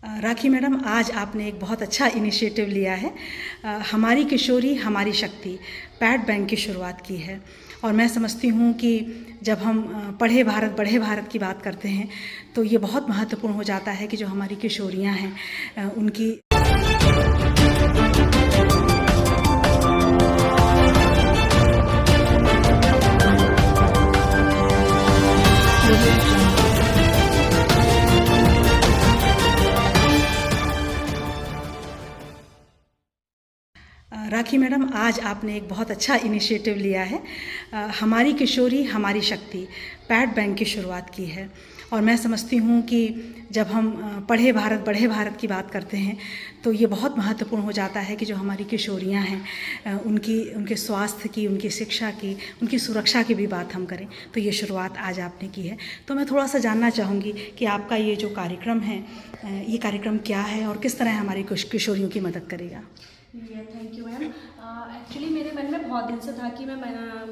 राखी madam, आज आपने एक बहुत अच्छा इनिशिएटिव लिया है। हमारी किशोरी हमारी शक्ति पैड बैंक की शुरुआत की है। और मैं समझती हूँ कि जब हम पढ़े भारत बढ़े भारत की बात करते हैं तो ये बहुत महत्वपूर्ण हो जाता है कि जो हमारी किशोरियाँ हैं उनकी राखी मैडम, आज आपने एक बहुत अच्छा इनिशिएटिव लिया है। हमारी किशोरी हमारी शक्ति पैड बैंक की शुरुआत की है। और मैं समझती हूँ कि जब हम पढ़े भारत बढ़े भारत की बात करते हैं तो ये बहुत महत्वपूर्ण हो जाता है कि जो हमारी किशोरियाँ हैं उनके स्वास्थ्य की, उनकी शिक्षा की, उनकी सुरक्षा की भी बात हम करें तो ये शुरुआत आज आपने की है। तो मैं थोड़ा सा जानना चाहूँगी कि आपका ये जो कार्यक्रम है ये कार्यक्रम क्या है और किस तरह हमारी किशोरियों की मदद करेगा। Thank you ma'am. एक्चुअली मेरे मन में बहुत दिन से था कि मैं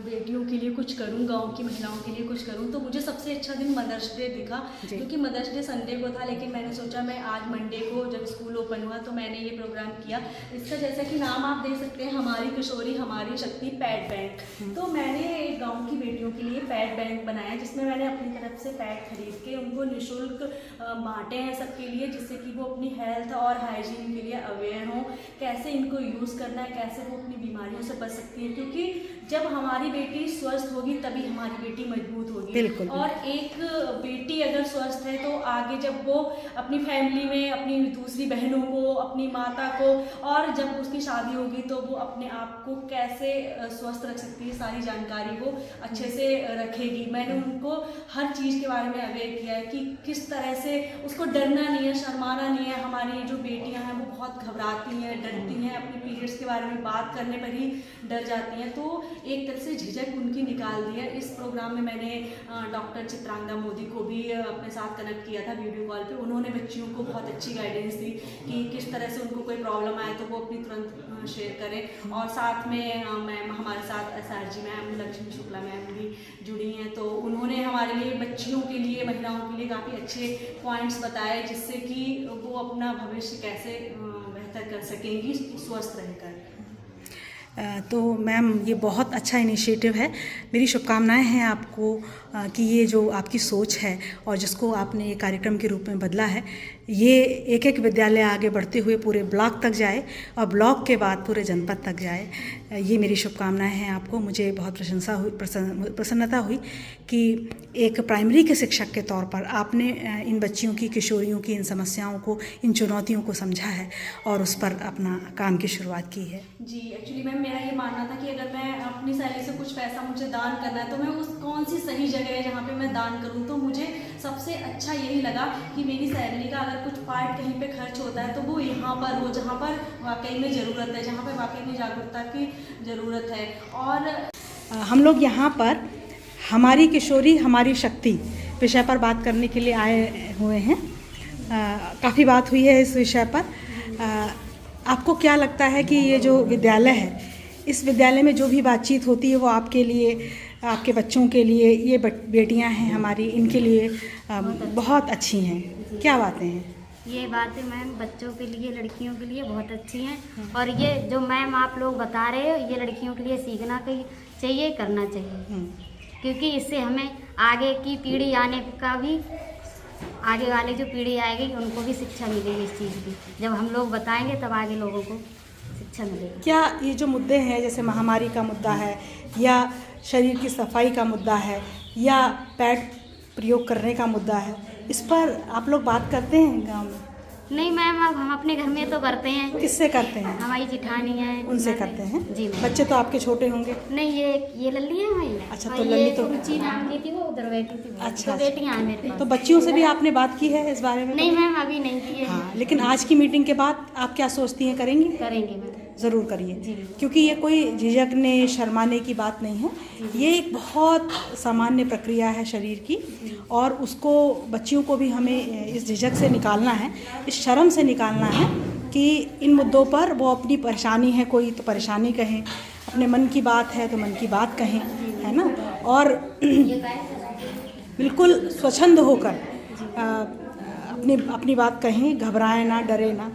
बेटियों के लिए कुछ करूं, गांव की महिलाओं के लिए कुछ करूं। तो मुझे सबसे अच्छा दिन मदर्स डे दिखा, क्योंकि मदर्स डे संडे को था, लेकिन मैंने सोचा मैं आज मंडे को जब स्कूल ओपन हुआ तो मैंने ये प्रोग्राम किया। इसका जैसा कि नाम आप देख सकते हैं, हमारी किशोरी हमारी शक्ति पैड बैंक। तो मैंने एक गाँव की बेटियों के लिए पैड बैंक बनाया, जिसमें मैंने अपनी तरफ से पैड खरीद के उनको निःशुल्क बांटे हैं सबके लिए, जिससे कि वो अपनी हेल्थ और हाइजीन के लिए अवेयर हों, कैसे इनको यूज़ करना है, कैसे वो अपनी बीमारियों से बच सकती है। क्योंकि जब हमारी बेटी स्वस्थ होगी तभी हमारी बेटी मजबूत होगी। बिल्कुल। और एक बेटी अगर स्वस्थ है तो आगे जब वो अपनी फैमिली में अपनी दूसरी बहनों को, अपनी माता को, और जब उसकी शादी होगी तो वो अपने आप को कैसे स्वस्थ रख सकती है, सारी जानकारी वो अच्छे से रखेगी। मैंने उनको हर चीज़ के बारे में अवेयर किया है कि किस तरह से उसको डरना नहीं है, शर्माना नहीं है। हमारी जो बेटियां हैं वो बहुत घबराती हैं, डरती हैं, अपने पीरियड्स के बारे में बात करने पर ही डर जाती हैं। तो एक तरह से झिझक उनकी निकाल दी है। इस प्रोग्राम में मैंने डॉक्टर चित्रांगा मोदी को भी अपने साथ कनेक्ट किया था वीडियो कॉल पे। उन्होंने बच्चियों को बहुत अच्छी गाइडेंस दी कि किस तरह से उनको कोई प्रॉब्लम आए तो वो अपनी तुरंत शेयर करें। और साथ में मैम हमारे साथ SRG ma'am Lakshmi Shukla ma'am भी जुड़ी हैं, तो उन्होंने हमारे लिए बच्चियों के लिए, महिलाओं के लिए काफ़ी अच्छे पॉइंट्स बताए, जिससे कि वो अपना भविष्य कैसे बेहतर कर सकेंगी स्वस्थ रहकर। तो मैम, ये बहुत अच्छा इनिशिएटिव है। मेरी शुभकामनाएं हैं आपको कि ये जो आपकी सोच है और जिसको आपने ये कार्यक्रम के रूप में बदला है, ये एक एक विद्यालय आगे बढ़ते हुए पूरे ब्लॉक तक जाए और ब्लॉक के बाद पूरे जनपद तक जाए। ये मेरी शुभकामनाएं हैं आपको। मुझे बहुत प्रसन्नता हुई कि एक प्राइमरी के शिक्षक के तौर पर आपने इन बच्चियों की, किशोरियों की इन समस्याओं को, इन चुनौतियों को समझा है और उस पर अपना काम की शुरुआत की है। जी, एक्चुअली मैम मेरा ये मानना था कि अगर मैं अपनी सैलरी से कुछ पैसा मुझे दान करना है तो मैं उस कौन सी सही जगह है जहाँ पे मैं दान करूँ। तो मुझे सबसे अच्छा यही लगा कि मेरी सैलरी का अगर कुछ पार्ट कहीं पे खर्च होता है तो वो यहाँ पर हो, जहाँ पर वाकई में ज़रूरत है, जहाँ पर वाकई में जागरूकता की ज़रूरत है। और हम लोग यहाँ पर हमारी किशोरी हमारी शक्ति विषय पर बात करने के लिए आए हुए हैं। काफ़ी बात हुई है इस विषय पर। आपको क्या लगता है कि ये जो विद्यालय है, इस विद्यालय में जो भी बातचीत होती है वो आपके लिए, आपके बच्चों के लिए, ये बेटियां हैं हमारी, इनके लिए बहुत अच्छी हैं? क्या बातें हैं? ये बातें मैम बच्चों के लिए, लड़कियों के लिए बहुत अच्छी हैं। और ये जो मैम आप लोग बता रहे हो, ये लड़कियों के लिए सीखना चाहिए, करना चाहिए, क्योंकि इससे हमें आगे की पीढ़ी आने का भी, आगे वाली जो पीढ़ी आएगी उनको भी शिक्षा मिलेगी इस चीज़ की। जब हम लोग बताएंगे तब आगे लोगों को शिक्षा मिलेगी। क्या ये जो मुद्दे हैं, जैसे महामारी का मुद्दा है या शरीर की सफाई का मुद्दा है या पैड प्रयोग करने का मुद्दा है, इस पर आप लोग बात करते हैं गांव में? नहीं मैम, अब हम अपने घर में तो करते हैं। किससे करते हैं? हमारी जिठानी है, उनसे करते हैं। जी मैम। बच्चे तो आपके छोटे होंगे? नहीं, ये लल्ली है हमारी। अच्छा, तो लल्ली तो रुचि नाम की थी, वो उधर बैठी थी। अच्छा, तो बेटियां हैं मेरे पास। तो बच्चियों से भी आपने बात की है इस बारे में? नहीं मैम, अभी नहीं की है। हाँ, लेकिन आज की मीटिंग के बाद आप क्या सोचती हैं, करेंगी? करेंगे मैम, ज़रूर करिए, जी। क्योंकि ये कोई झिझकने, शर्माने की बात नहीं है। ये एक बहुत सामान्य प्रक्रिया है शरीर की, और उसको, बच्चियों को भी हमें इस झिझक से निकालना है, इस शर्म से निकालना है कि इन मुद्दों पर वो अपनी परेशानी है, कोई तो परेशानी कहें, अपने मन की बात है तो मन की बात कहें, है ना। और बिल्कुल स्वच्छंद होकर अपनी अपनी बात कहें, घबराएं ना, डरे ना।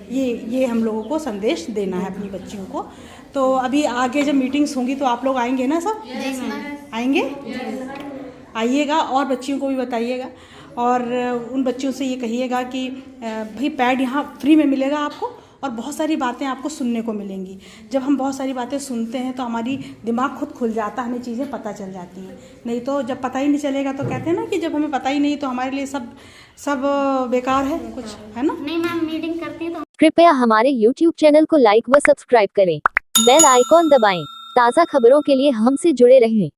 ये हम लोगों को संदेश देना है अपनी बच्चियों को। तो अभी आगे जब मीटिंग्स होंगी तो आप लोग आएंगे ना सब? आएंगे? आइएगा और बच्चियों को भी बताइएगा, और उन बच्चियों से ये कहिएगा कि भाई पैड यहाँ फ्री में मिलेगा आपको, और बहुत सारी बातें आपको सुनने को मिलेंगी। जब हम बहुत सारी बातें सुनते हैं तो हमारी दिमाग खुद खुल जाता है, हमें चीज़ें पता चल जाती हैं। नहीं तो जब पता ही नहीं चलेगा तो कहते हैं ना कि जब हमें पता ही नहीं तो हमारे लिए सब बेकार है कुछ, है ना? नहीं मैम, मीटिंग करती है तो कृपया हमारे YouTube चैनल को लाइक व सब्सक्राइब करें। बेल आइकॉन दबाएं। ताज़ा खबरों के लिए हमसे जुड़े रहें।